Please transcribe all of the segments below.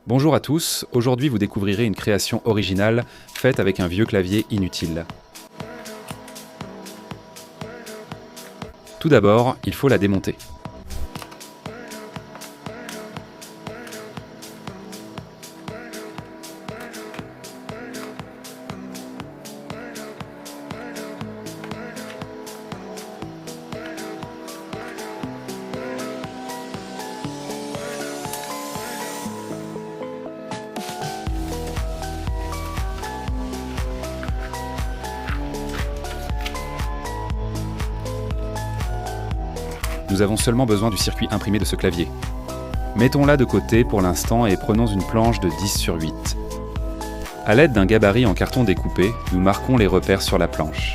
Bonjour à tous, aujourd'hui vous découvrirez une création originale faite avec un vieux clavier inutile. Tout d'abord, il faut la démonter. Nous avons seulement besoin du circuit imprimé de ce clavier. Mettons-la de côté pour l'instant et prenons une planche de 10 sur 8. À l'aide d'un gabarit en carton découpé, nous marquons les repères sur la planche.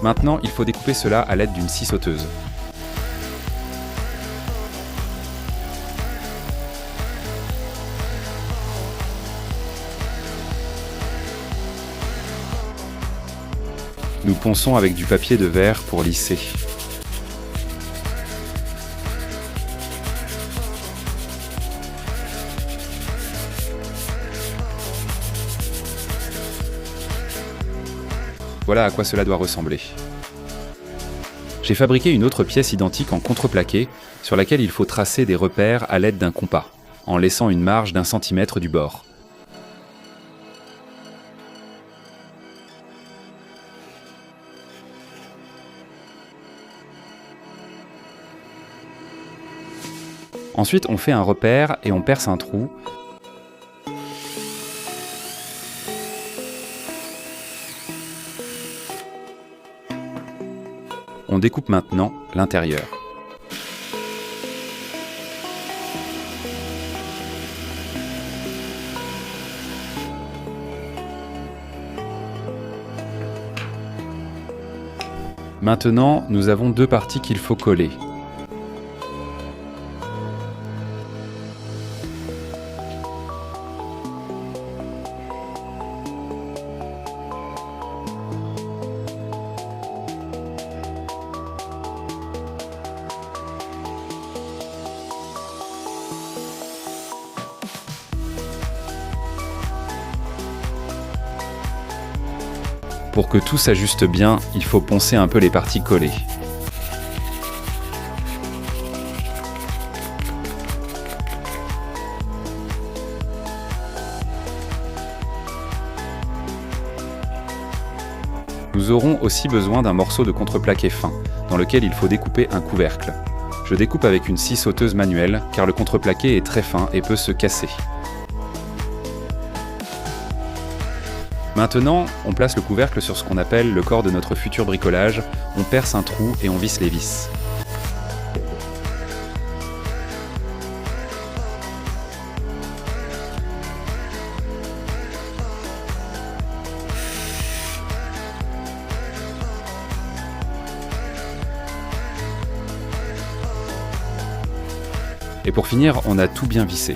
Maintenant, il faut découper cela à l'aide d'une scie sauteuse. Nous ponçons avec du papier de verre pour lisser. Voilà à quoi cela doit ressembler. J'ai fabriqué une autre pièce identique en contreplaqué sur laquelle il faut tracer des repères à l'aide d'un compas, en laissant une marge d'1 centimètre du bord. Ensuite, on fait un repère et on perce un trou. On découpe maintenant l'intérieur. Maintenant, nous avons deux parties qu'il faut coller. Pour que tout s'ajuste bien, il faut poncer un peu les parties collées. Nous aurons aussi besoin d'un morceau de contreplaqué fin, dans lequel il faut découper un couvercle. Je découpe avec une scie sauteuse manuelle, car le contreplaqué est très fin et peut se casser. Maintenant, on place le couvercle sur ce qu'on appelle le corps de notre futur bricolage, on perce un trou et on visse les vis. Et pour finir, on a tout bien vissé.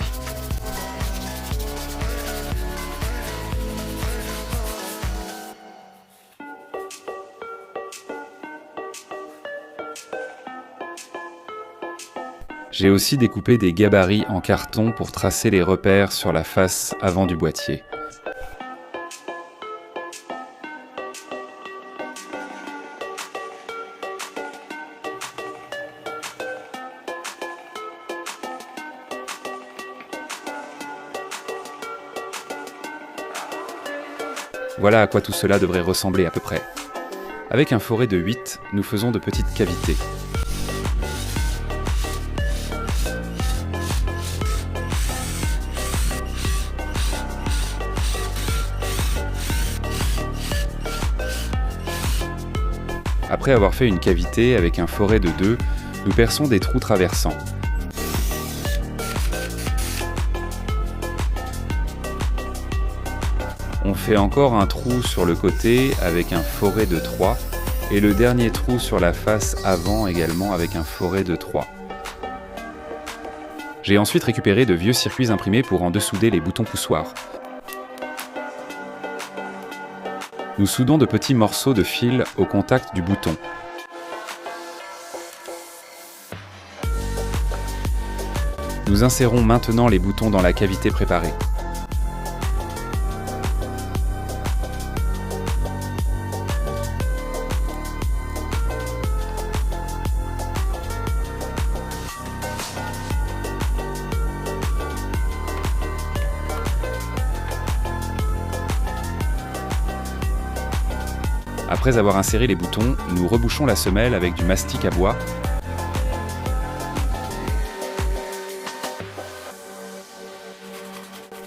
J'ai aussi découpé des gabarits en carton pour tracer les repères sur la face avant du boîtier. Voilà à quoi tout cela devrait ressembler à peu près. Avec un forêt de 8, nous faisons de petites cavités. Après avoir fait une cavité avec un forêt de 2, nous perçons des trous traversants. On fait encore un trou sur le côté avec un forêt de 3 et le dernier trou sur la face avant également avec un forêt de 3. J'ai ensuite récupéré de vieux circuits imprimés pour en dessouder les boutons poussoirs. Nous soudons de petits morceaux de fil au contact du bouton. Nous insérons maintenant les boutons dans la cavité préparée. Après avoir inséré les boutons, nous rebouchons la semelle avec du mastic à bois.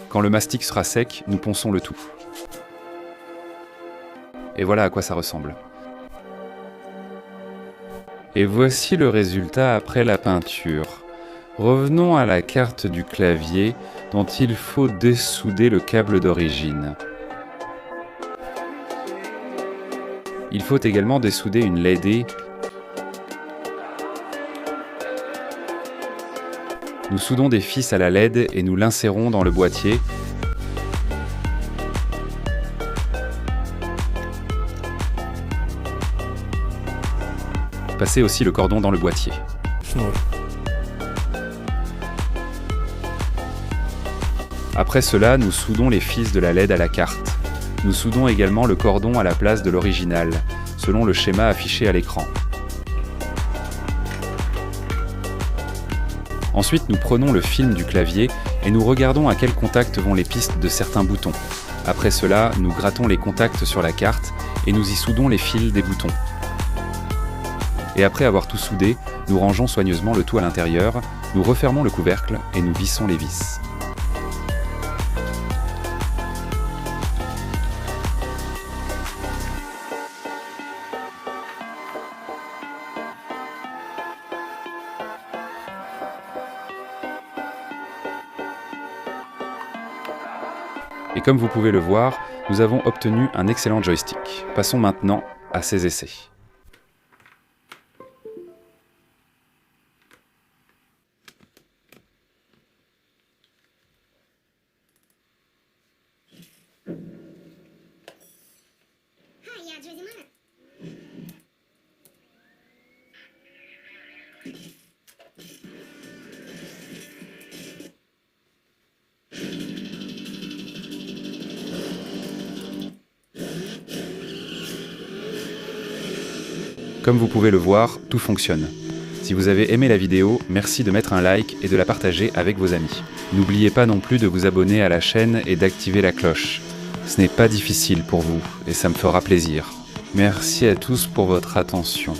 Quand le mastic sera sec, nous ponçons le tout. Et voilà à quoi ça ressemble. Et voici le résultat après la peinture. Revenons à la carte du clavier dont il faut dessouder le câble d'origine. Il faut également dessouder une LED. Nous soudons des fils à la LED et nous l'insérons dans le boîtier. Passez aussi le cordon dans le boîtier. Après cela, nous soudons les fils de la LED à la carte. Nous soudons également le cordon à la place de l'original, selon le schéma affiché à l'écran. Ensuite, nous prenons le film du clavier et nous regardons à quel contact vont les pistes de certains boutons. Après cela, nous grattons les contacts sur la carte et nous y soudons les fils des boutons. Et après avoir tout soudé, nous rangeons soigneusement le tout à l'intérieur, nous refermons le couvercle et nous vissons les vis. Et comme vous pouvez le voir, nous avons obtenu un excellent joystick. Passons maintenant à ses essais. Comme vous pouvez le voir, tout fonctionne. Si vous avez aimé la vidéo, merci de mettre un like et de la partager avec vos amis. N'oubliez pas non plus de vous abonner à la chaîne et d'activer la cloche. Ce n'est pas difficile pour vous et ça me fera plaisir. Merci à tous pour votre attention.